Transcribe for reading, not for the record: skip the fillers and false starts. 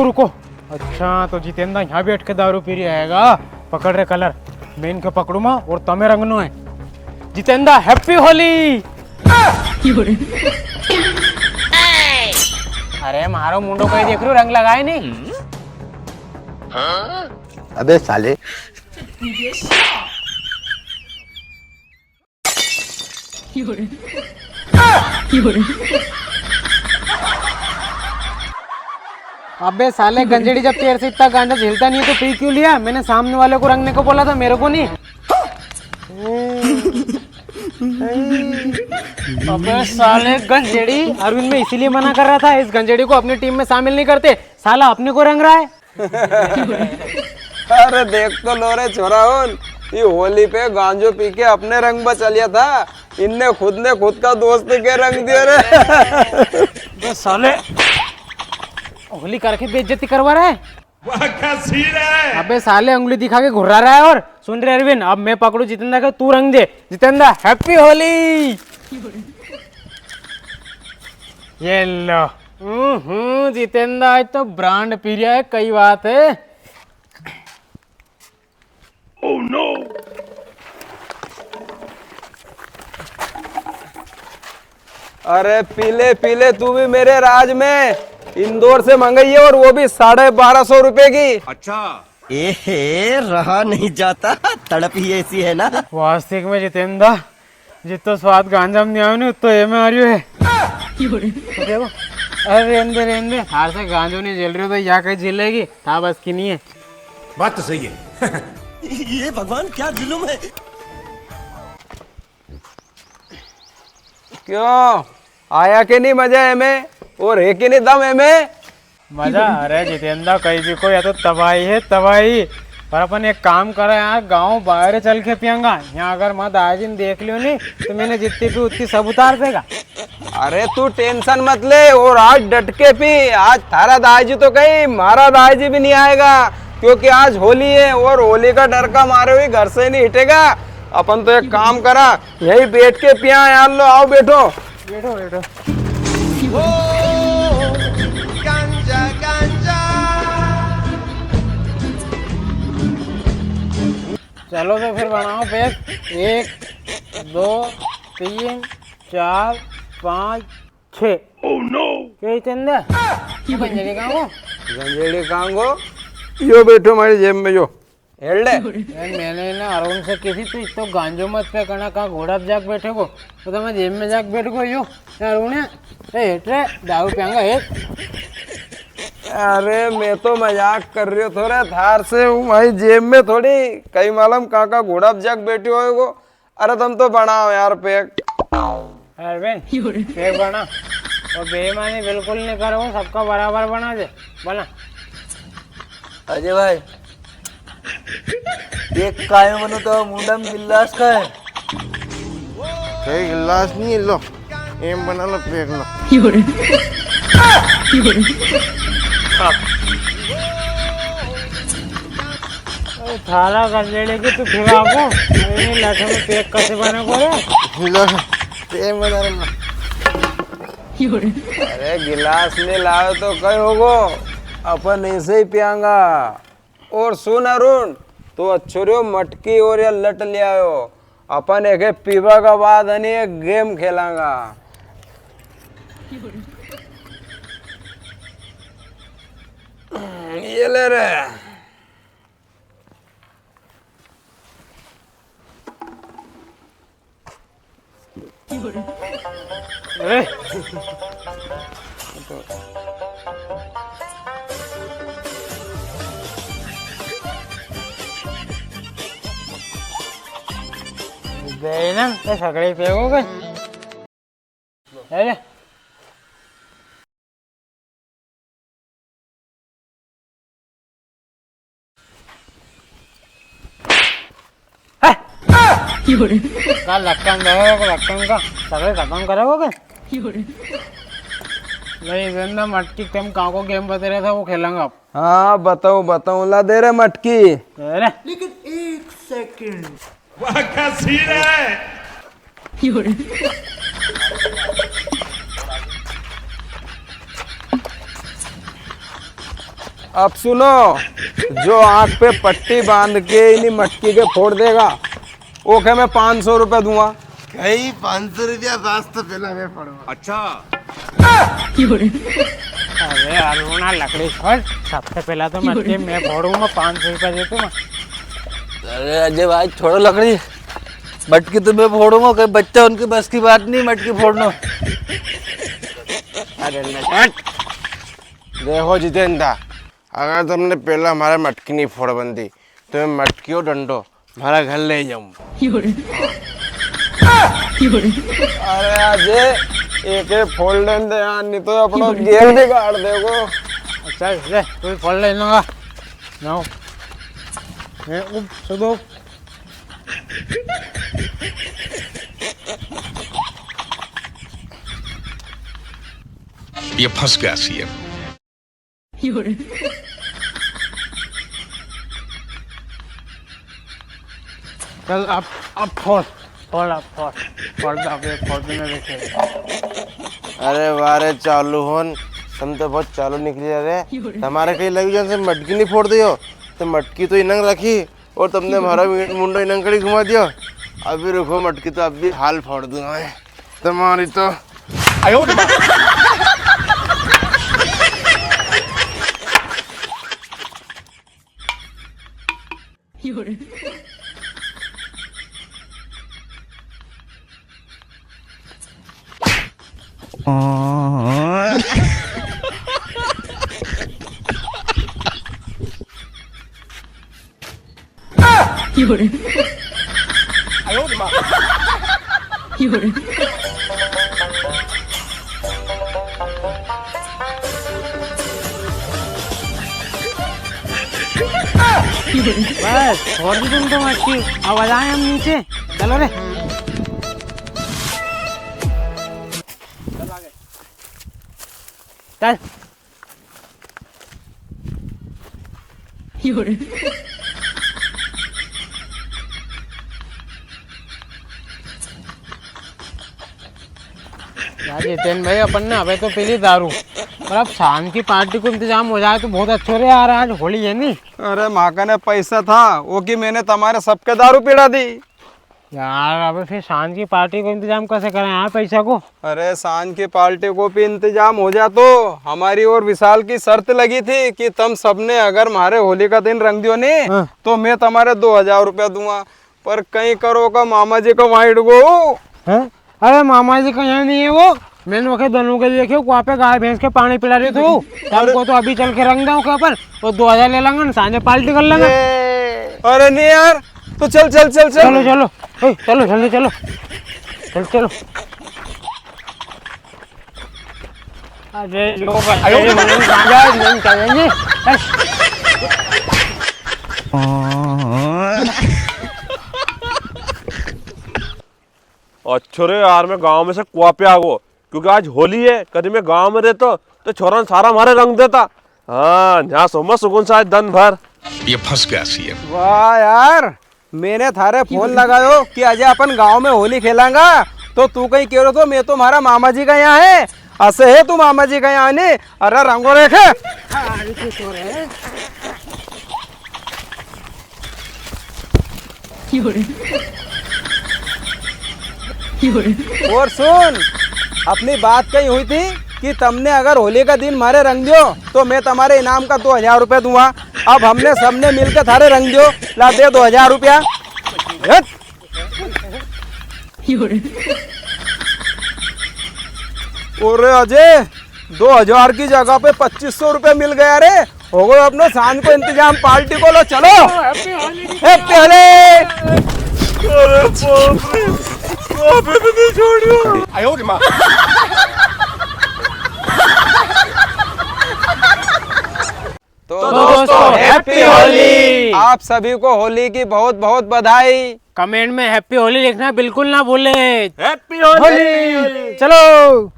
रुको रुको। अच्छा तो जितेंद्र यहाँ बैठ के दारू पी रहा हैगा। पकड़ रहे कलर, मैं इनके पकड़ू माँ और तमे रंगनो है। जितेंद्र हैप्पी होली। अरे मारो मुंडो कोई देख रो रंग लगाए नहीं। अबे साले अबे साले गंजेड़ी, जब तेरे से इतना गांजा झेलता नहीं है तो पी क्यों लिया? मैंने सामने वाले को रंगने को बोला था, मेरे को नहीं। अबे साले गंजेड़ी, अरविंद में इसीलिए मना कर रहा था, इस गंजेड़ी को अपनी टीम में शामिल नहीं करते। साला अपने को रंग रहा है। अरे देख तो लो रे छोराउन, ये होली पे गांजो पी के अपने रंग बचा लिया था, इनने खुद का दोस्त के रंग दिए रे। बे साले होली करके बेइज्जती करवा रहा है। अबे साले उंगली दिखा के घुरा रहा है। और सुन रहे अरविंद, अब मैं पकड़ू जितेंद्र का, तू रंग दे। जितेंद्र हैप्पी होली। ये लो। जितेंद्र आज तो ब्रांड पी रहा है, कई बात है। Oh no. अरे पीले पीले तू भी मेरे राज में, इंदौर से मंगाई है और वो भी 1250 रुपए की। अच्छा ए रहा नहीं जाता, तड़प ही ऐसी है ना। वास्तविक में जितेंद्र जितना स्वाद गांजा में नहीं आयो नहीं उतो ये में आ रही है। तो देखो, अरे रेंदे हार से गांजो नहीं झेल रही हो तो यहाँ कहीं झेलेगी, था बस की नहीं है। बात तो सही है। ये भगवान क्या जुल्म है। क्यों आया के नहीं मजा है में, और है कि नहीं दम है में? मजा। अरे जितेंद्र कहीं भी को या तो तबाही है तबाही। पर अपन एक काम करा यार, गांव बाहर चल के पियंगा। यहाँ अगर मत आज देख लियो नहीं तो मैंने जितनी भी उतनी सब उतार देगा। अरे तू टेंशन मत ले, और आज डट के पी। आज थारा दाई तो कहीं मारा दाई भी नहीं आएगा, क्योंकि आज होली है और होली का डर का मारे हुए घर से नहीं हटेगा। अपन तो एक काम करा, यही बैठ के पिया यार। लो आओ बैठो बैठो बैठो। गांजा गांजा। चलो तो फिर बनाओ पैक। 1 2 3 4 5 6। Oh no. क्या जितेंद्र गंजेड़ी कहाँ हो? गंजेड़ी कांगो यो बैठो मेरी जेब में जो हेल्ड है। मैंने ना अरुण से किसी तो इतो गांजो मत पे करना, कहा घोड़ा पे जाके बैठे को तो मैं जेब में जाके बैठ गो। यो अरुण हेट रे दारू पियांगा एक। अरे मैं तो मजाक कर रही हूँ थोड़ा, थार से हूँ भाई जेब में थोड़ी, कई मालूम काका घोड़ा पे जाके बैठे हो गो। अरे तुम तो बनाओ यार पैक। अरविंद पैक बना, और बेईमानी बिल्कुल नहीं करो, सबका बराबर बना दे। बना अजय भाई एक काय मनो तो मुंडम गिलास का है। कई गिलास नहीं लो, एम बना लो पेक लो। थाला गंजेड़ी की तू खिला को लाठे में पैक कैसे बने को रे? लो पेक बना लो। अरे गिलास में लाओ तो कई होगो, अपन ऐसे ही पियांगा। और सुन अरुण, तो अच्छो रो मटकी और ये लट ले आयो, अपन एक पीवा का बाद एक गेम खेलांगा। ये ले रे। अरे ना तो सगळे पेगो गए। ले का लक्कन का सगळे खत्म करोगे? नहीं जिंदा मटकी तुम कहाँ को गेम बता रहा था वो खेलेंगे आप। हाँ बताऊं ला दे रे मटकी। लेकिन 1 सेकंड वाह क्या सीन है। अब सुनो, जो आंख पे पट्टी बांध के इन्हीं मटकी के फोड़ देगा ओके मैं 500 रुपए दूंगा। कई 500 रुपया दास तो पहला मैं पड़ूंगा। अरे अरुणा लकड़ी छोड़, सबसे पहला तो मटके मैं फोड़ूंगा, 500 रुपया दे दूंगा। अरे अजय भाई छोड़ो लकड़ी, मटकी तो मैं फोड़ूंगा, कोई बच्चा उनकी बस की बात नहीं मटकी फोड़ना। अरे देखो जितेंद्र, अगर तुमने पहला हमारा मटकी नहीं फोड़ बंदी तो मैं मटकी और डंडो हमारा घर ले जाऊंगा। अरे अजय एक फोड़ लेने दे यार, नहीं तो अपना गेम बिगाड़ देगो। अच्छा ले तू फोड़ ले लूंगा ना, मैं सुनो ये फंस गया सीएम। चल अब फोड़ फोड़, अब फोड़ देना देखे। अरे वारे चालू होन, तुम तो बहुत चालू निकली रहे। हमारे कहीं लगी जन से मटकी नहीं फोड़ दियो तो मटकी तो इनंग रखी और तुमने हमारा मुंडो इनंग कड़ी घुमा दियो। अभी रुको, मटकी तो अभी हाल फोड़ दूंगा मैं तुम्हारी तो। बस छोड़ दी तुम तो मटकी, अब आ जाए हम नीचे। चलो रे चल। जितेन भाई अपन ने अबे तो पहली दारू, और अब शाम की पार्टी को इंतजाम हो जाए तो बहुत अच्छा रहे यार, आज होली है नहीं। अरे माका ने पैसा था वो कि मैंने तुम्हारे सबके दारू पिला दी यार। अब फिर शाम की पार्टी को इंतजाम कैसे करें यार पैसा को? अरे सांझ की पार्टी को भी इंतजाम हो जा तो हमारी और विशाल की शर्त लगी थी कि तुम सबने अगर हमारे होली का दिन रंग दियो नहीं हाँ। तो मैं तुम्हारे 2000 रुपया दूंगा। पर कहीं करो का मामा जी को वहीं डुगो। अरे मामा जी का यहाँ नहीं है वो, मैंने वक्त दोनों के देखे वहाँ पे गाय भैंस के पानी पिला रहे थे वो। को तो अभी चल के रंग दो के ऊपर, वो 2000 ले लेंगे ना, सांझे पार्टी कर लेंगे। अरे नहीं यार, तो चल चल चल चल चलो चलो चलो जल्दी चलो, चल चलो। अरे लोग अच्छो रे यार, मैं गांव में से कुआ पे आ गो क्योंकि आज होली है। कभी मैं गांव में रहता तो छोरा सारा हमारे रंग देता। हाँ यहाँ सोमा सुकून शायद दिन भर। ये फंस गया सीएम। वाह यार, मैंने थारे फोन लगायो कि अजय अपन गांव में होली खेलांगा तो तू कहीं कह रहे तो मैं तो हमारा मामा जी का यहाँ है। ऐसे है तू मामा जी का यहाँ नहीं? अरे रंगो रेखे और सुन, अपनी बात कही हुई थी कि तुमने अगर होली का दिन मारे रंग दियो तो मैं तुम्हारे इनाम का 2000 रुपया दूंगा। अब हमने सबने मिलकर थारे रंग दियो, ला दे 2000 रुपया। अरे अजय, 2000 की जगह पे 2500 रुपया मिल गया रे। हो गए अपने शाम को इंतजाम, पार्टी को लो। चलो हैप्पी होली। तो दोस्तों हैप्पी होली। आप सभी को होली की बहुत बहुत बधाई। कमेंट में हैप्पी होली लिखना बिल्कुल ना भूले। हैप्पी होली। चलो।